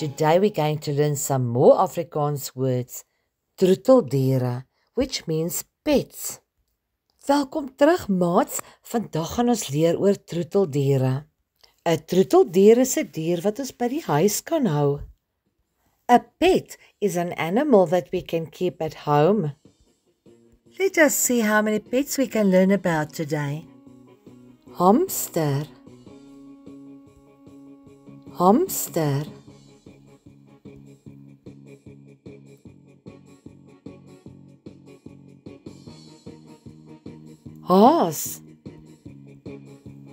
Today we're going to learn some more Afrikaans words. Troeteldiere, which means pets. Welkom terug, maats. Vandag gaan ons leer oor troeteldiere. 'n Troeteldier is 'n dier wat ons by die huis kan hou. A pet is an animal that we can keep at home. Let us see how many pets we can learn about today. Hamster. Hamster. Haas.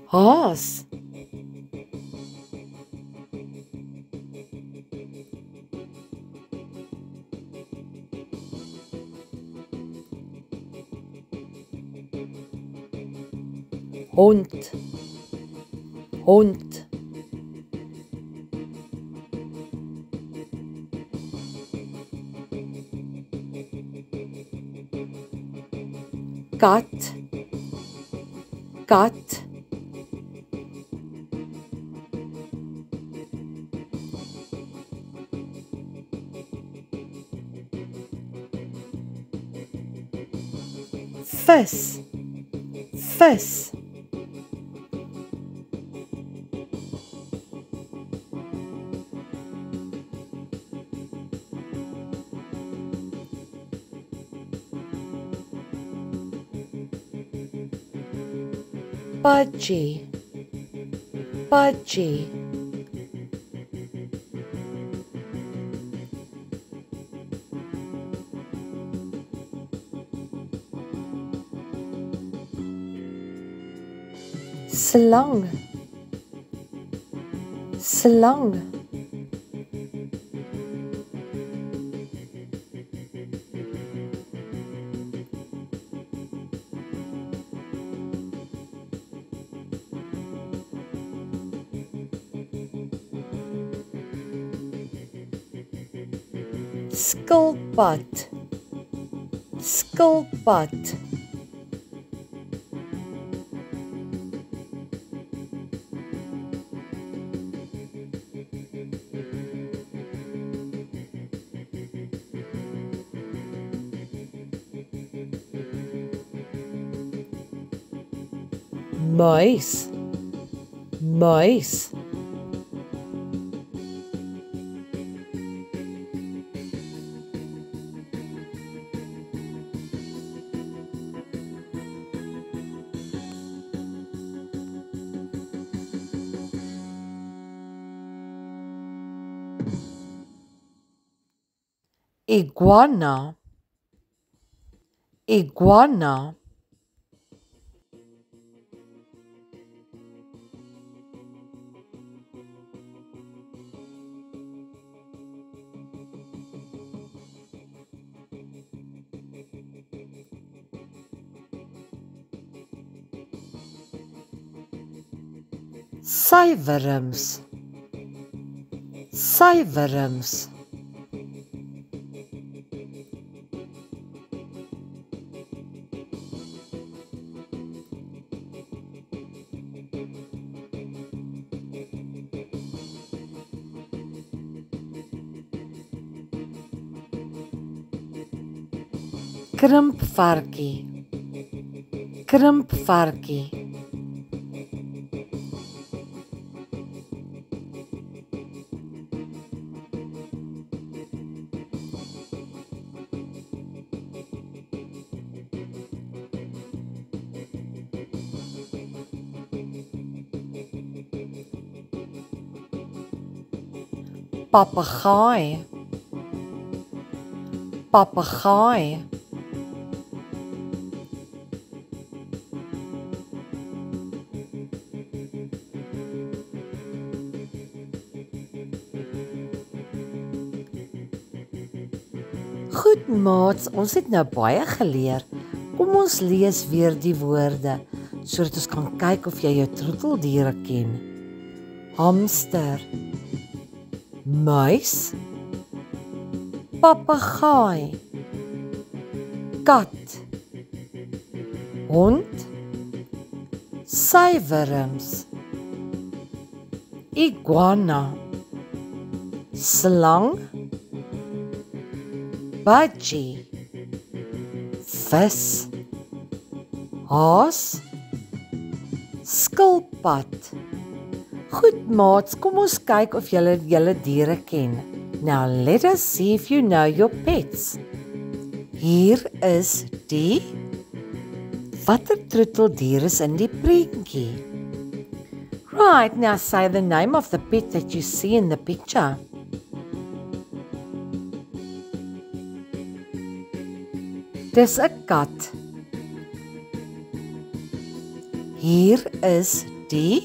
Haas. Hond. Hond. Kat. Kat. Vis. Vis. Budgie. Budgie. Slang. Slang. Skilpad. Skilpad. Muis. Muis. Iguana. Iguana. Suiwerms. Suiwerms. Krimpvarkie. Krimpvarkie. Papegaai. Papegaai. Goed maats, ons het nou baie geleer. Kom ons lees weer die woorde, sodat ons kan kyk of jy jou troeteldiere ken. Hamster. Muis. Papegaai. Kat. Hond. Suiwerms. Iguana. slang, budgie, vis, haas, skilpad. Goed maats, kom ons kyk of julle julle diere ken. Now let us see if you know your pets. Hier is die watter troeteldier is in die prentjie? Right, now say the name of the pet that you see in the picture. Dis 'n kat. Hier is die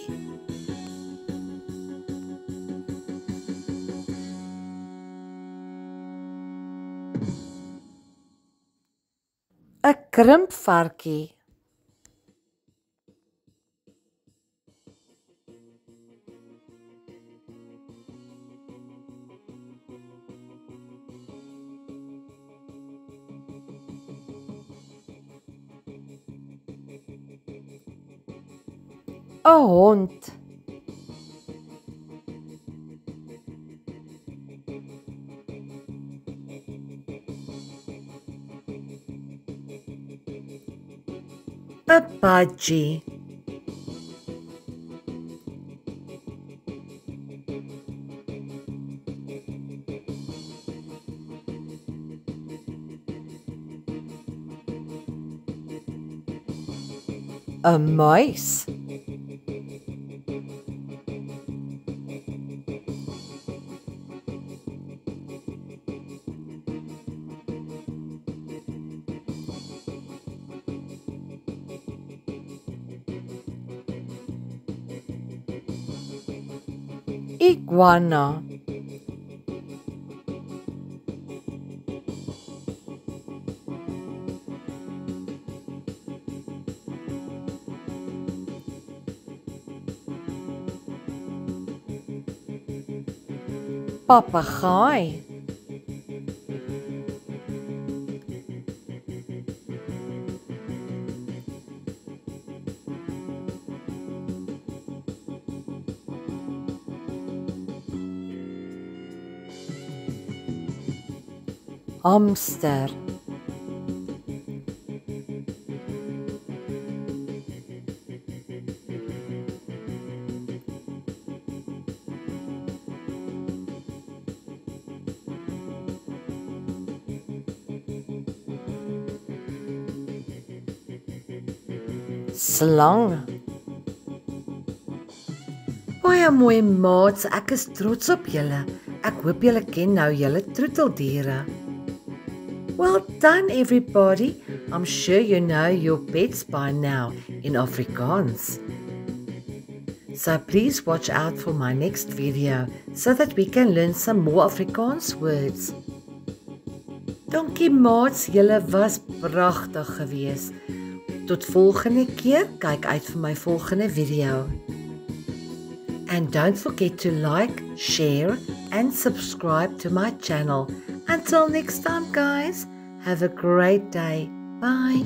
'n krimpvarkie. A hond. A budgie. A muis. Iguana. Papegaai. Hamster. Slang. Baie mooi maats, ek is trots op julle. Ek hoop julle ken nou julle troeteldiere. Well done everybody. I'm sure you know your pets by now in Afrikaans. So please watch out for my next video so that we can learn some more Afrikaans words. Dankie maats, julle was pragtig geweest. Tot volgende keer, kyk uit vir my volgende video. And don't forget to like, share and subscribe to my channel. Until next time guys, have a great day. Bye.